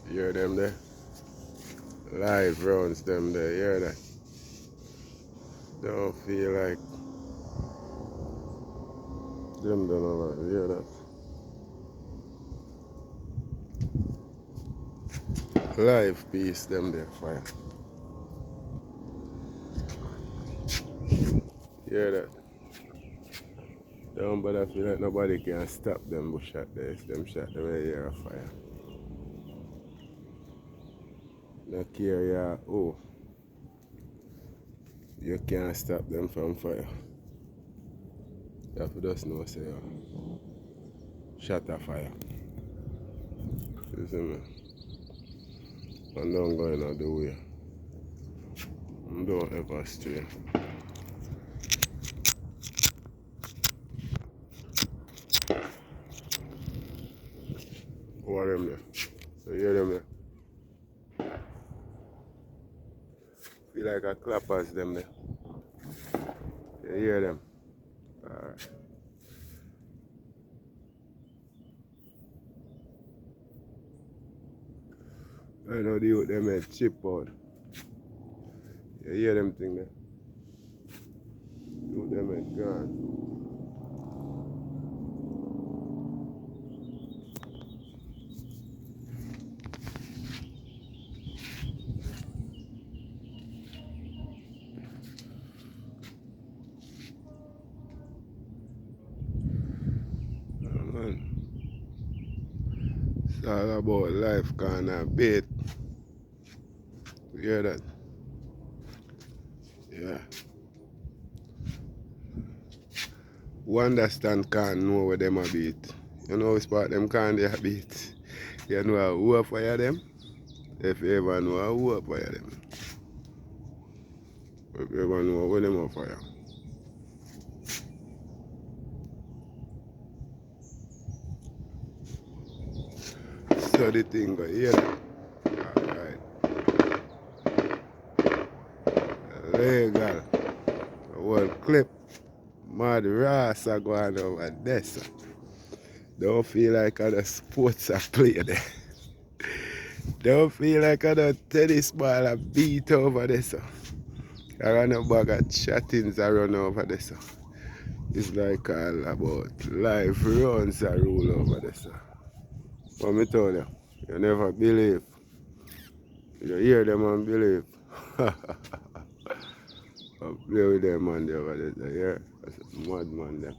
You hear them there? Live rounds them there, you hear that? Don't feel like them done over, you hear that? Live piece them there, fire. You hear that? Don't bother feel like nobody can stop them bush shot there. It's them shot the way you're a fire. No care ya oh. You can't stop them from fire. You have to just know say shot a fire. You see me? And don't go in the way. And don't ever stray. What them there? So you hear them there? Feel like a clappers them there. You hear them? Alright. I know the youth them head chip out. You hear them thing there? Youth them head gone. Man. It's all about life kind of bait. You hear that? Yeah. Who understand can't know where them a beat. You know which part them can't they a beat. You know who a fire them? If you ever know who a fire them. If you ever know where them a fire. So the thing go here. Alright. Legal. One clip. Mad rasa going over there. So. Don't feel like other sports are played there. Don't feel like other tennis ball are beat over there. So. I run a bag of chattings I run over there. So. It's like all about life runs a rule over there. So. What me tell you, you never believe. You hear them and believe. I play with them man there over there, yeah. That's a mad man there.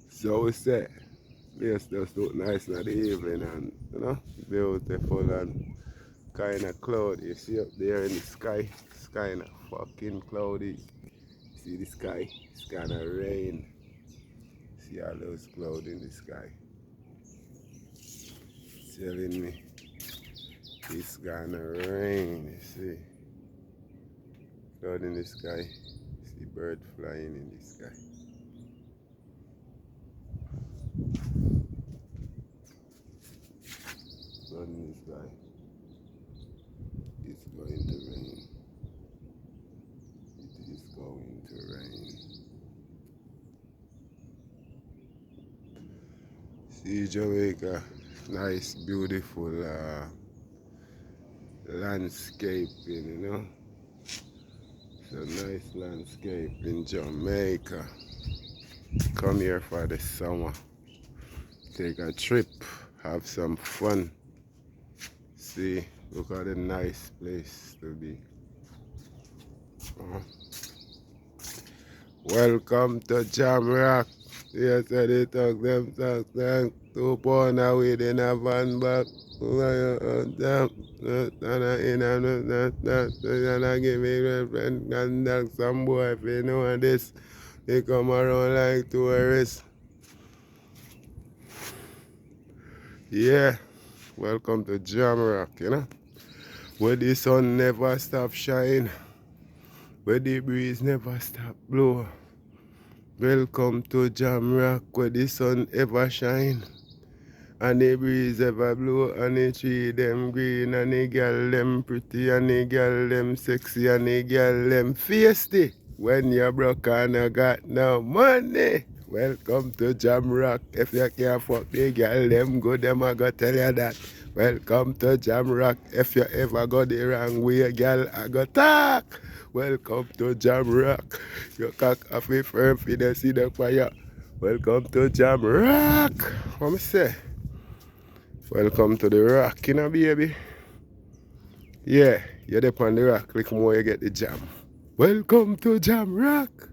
So we say, place just look nice in the evening and you know, beautiful and kind of cloudy. You see up there in the sky, it's kind of fucking cloudy. See the sky, it's kind of rain. See all those clouds in the sky. Telling me it's gonna rain, you see. Cloud in the sky, see bird flying in the sky. Cloud in the sky, it's going to rain. It is going to rain. See Jamaica, nice beautiful landscaping, you know. It's a nice landscape in Jamaica. Come here for the summer. Take a trip, have some fun. See, look at a nice place to be. Welcome to Jamrock. Yes, they talk them talk 2 pound away in a van back. And give me a friend contact some boy if you know this. They come around like tourists. Yeah, welcome to Jamrock, you know. Where the sun never stop shine. Where the breeze never stop blow. Welcome to Jamrock where the sun ever shine. And the breeze ever blow and the tree them green and the girl them pretty and the girl them sexy and the girl them feisty. When you broke and you got no money. Welcome to Jamrock. If you can't fuck the girl them good, them I go tell you that. Welcome to Jamrock. If you ever go the wrong way, girl, I go talk. Welcome to Jamrock. Your cock off a firm for the see the fire. Welcome to Jamrock. What me say? Welcome to the rock, you know, baby. Yeah, you're up on the rock. Click more, you get the jam. Welcome to Jamrock.